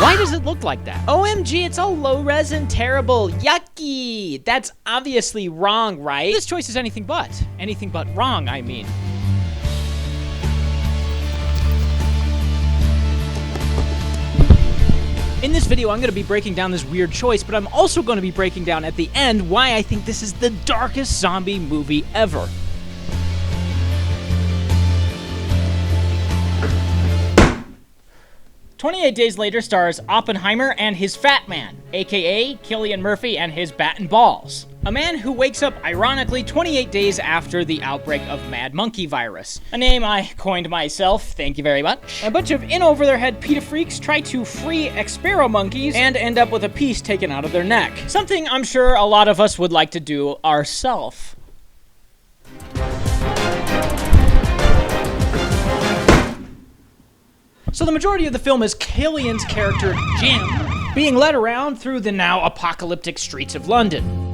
Why does it look like that? OMG, it's all low-res and terrible. Yucky! That's obviously wrong, right? This choice is anything but. Anything but wrong, I mean. In this video, I'm going to be breaking down this weird choice, but I'm also going to be breaking down at the end why I think this is the darkest zombie movie ever. "28 Days Later" stars Oppenheimer and his Fat Man, aka Cillian Murphy and his Bat and Balls. A man who wakes up, ironically, 28 days after the outbreak of Mad Monkey Virus. A name I coined myself, thank you very much. A bunch of in-over-their-head PETA freaks try to free Expero monkeys and end up with a piece taken out of their neck. Something I'm sure a lot of us would like to do ourselves. So the majority of the film is Cillian's character, Jim, being led around through the now apocalyptic streets of London.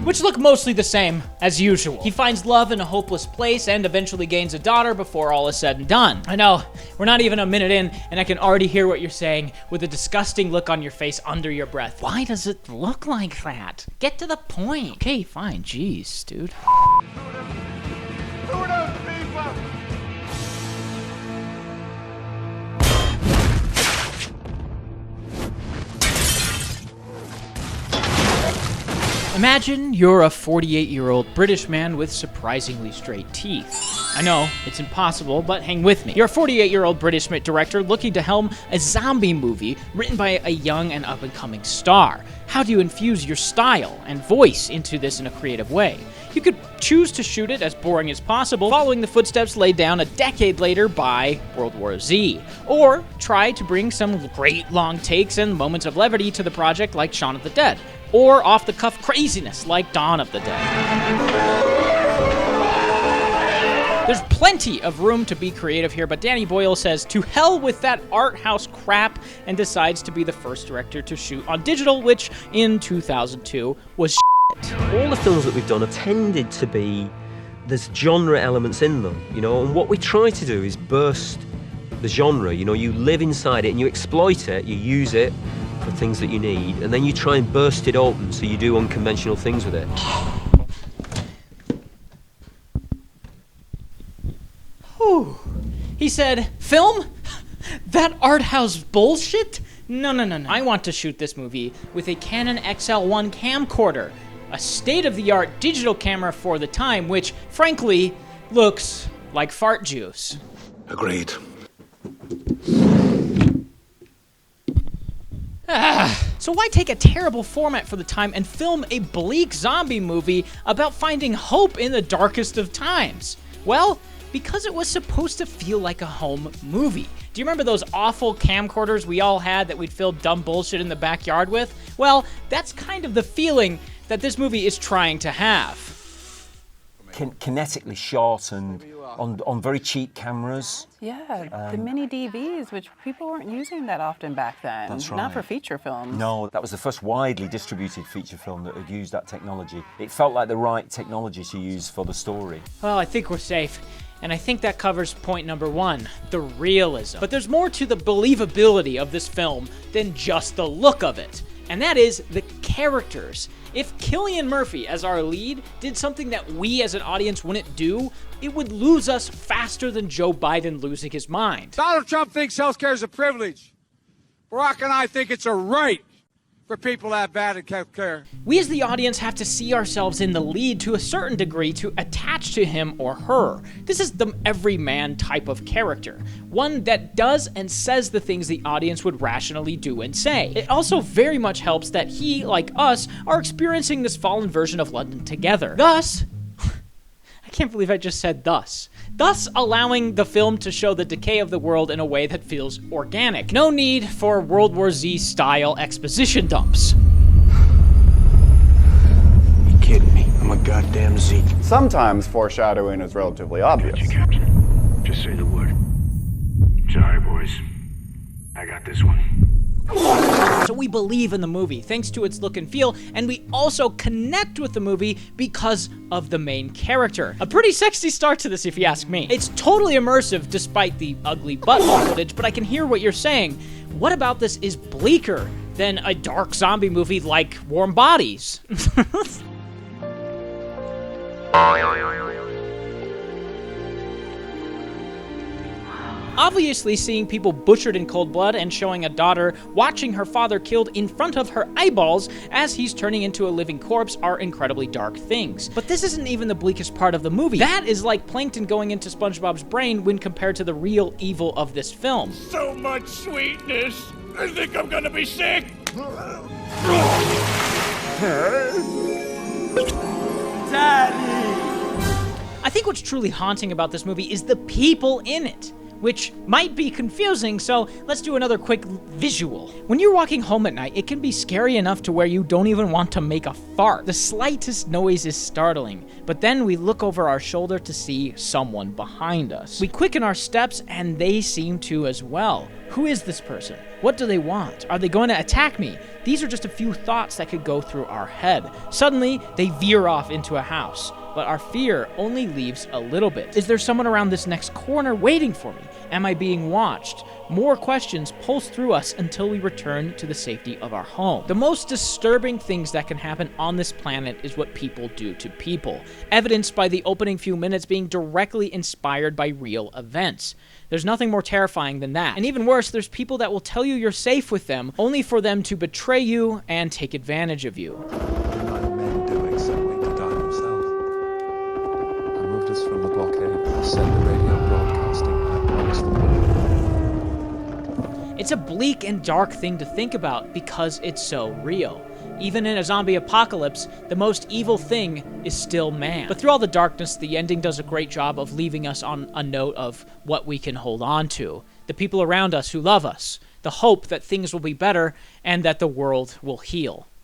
Which look mostly the same as usual. He finds love in a hopeless place and eventually gains a daughter before all is said and done. I know, we're not even a minute in, and I can already hear what you're saying with a disgusting look on your face under your breath. Why does it look like that? Get to the point. Okay, fine, jeez, dude. Imagine you're a 48-year-old British man with surprisingly straight teeth. I know, it's impossible, but hang with me. You're a 48-year-old British director looking to helm a zombie movie written by a young and up-and-coming star. How do you infuse your style and voice into this in a creative way? You could choose to shoot it as boring as possible, following the footsteps laid down a decade later by World War Z. Or try to bring some great long takes and moments of levity to the project like Shaun of the Dead. Or off-the-cuff craziness like Dawn of the Dead. There's plenty of room to be creative here, but Danny Boyle says to hell with that art house crap and decides to be the first director to shoot on digital, which in 2002 was shit. All the films that we've done have tended to be, there's genre elements in them, you know, and what we try to do is burst the genre, you know, you live inside it and you exploit it, you use it for things that you need, and then you try and burst it open so you do unconventional things with it. Whew. He said, film? That art house bullshit? No. I want to shoot this movie with a Canon XL1 camcorder, a state-of-the-art digital camera for the time, which, frankly, looks like fart juice. Agreed. So why take a terrible format for the time and film a bleak zombie movie about finding hope in the darkest of times? Well, because it was supposed to feel like a home movie. Do you remember those awful camcorders we all had that we'd fill dumb bullshit in the backyard with? Well, that's kind of the feeling that this movie is trying to have. Kinetically shot and on very cheap cameras. Yeah, the mini DVs, which people weren't using that often back then. That's right. Not for feature films. No, that was the first widely distributed feature film that had used that technology. It felt like the right technology to use for the story. Well, I think we're safe. And I think that covers point number one, the realism. But there's more to the believability of this film than just the look of it. And that is the characters. If Cillian Murphy, as our lead, did something that we as an audience wouldn't do, it would lose us faster than Joe Biden losing his mind. Donald Trump thinks healthcare is a privilege. Barack and I think it's a right for people to have bad health care. We as the audience have to see ourselves in the lead to a certain degree to attach to him or her. This is the everyman type of character, one that does and says the things the audience would rationally do and say. It also very much helps that he, like us, are experiencing this fallen version of London together. Thus, I can't believe I just said thus allowing the film to show the decay of the world in a way that feels organic. No need for World War Z style exposition dumps. You kidding me? I'm a goddamn Zeke. Sometimes foreshadowing is relatively obvious. You, Captain. Just say the word. Sorry, boys. I got this one. So we believe in the movie thanks to its look and feel, and we also connect with the movie because of the main character. A pretty sexy start to this if you ask me. It's totally immersive despite the ugly butthole footage, but I can hear what you're saying. What about this is bleaker than a dark zombie movie like Warm Bodies? Obviously, seeing people butchered in cold blood and showing a daughter watching her father killed in front of her eyeballs as he's turning into a living corpse are incredibly dark things. But this isn't even the bleakest part of the movie. That is like plankton going into SpongeBob's brain when compared to the real evil of this film. So much sweetness. I think I'm gonna be sick. I think what's truly haunting about this movie is the people in it, which might be confusing, so let's do another quick visual. When you're walking home at night, it can be scary enough to where you don't even want to make a fart. The slightest noise is startling, but then we look over our shoulder to see someone behind us. We quicken our steps, and they seem to as well. Who is this person? What do they want? Are they going to attack me? These are just a few thoughts that could go through our head. Suddenly, they veer off into a house, but our fear only leaves a little bit. Is there someone around this next corner waiting for me? Am I being watched? More questions pulse through us until we return to the safety of our home. The most disturbing things that can happen on this planet is what people do to people, evidenced by the opening few minutes being directly inspired by real events. There's nothing more terrifying than that. And even worse, there's people that will tell you you're safe with them, only for them to betray you and take advantage of you. Men doing so weak to die themselves. I moved us from the blockade. I sent the radio broadcasting. I promised them. It's a bleak and dark thing to think about because it's so real. Even in a zombie apocalypse, the most evil thing is still man. But through all the darkness, the ending does a great job of leaving us on a note of what we can hold on to. The people around us who love us, the hope that things will be better and that the world will heal.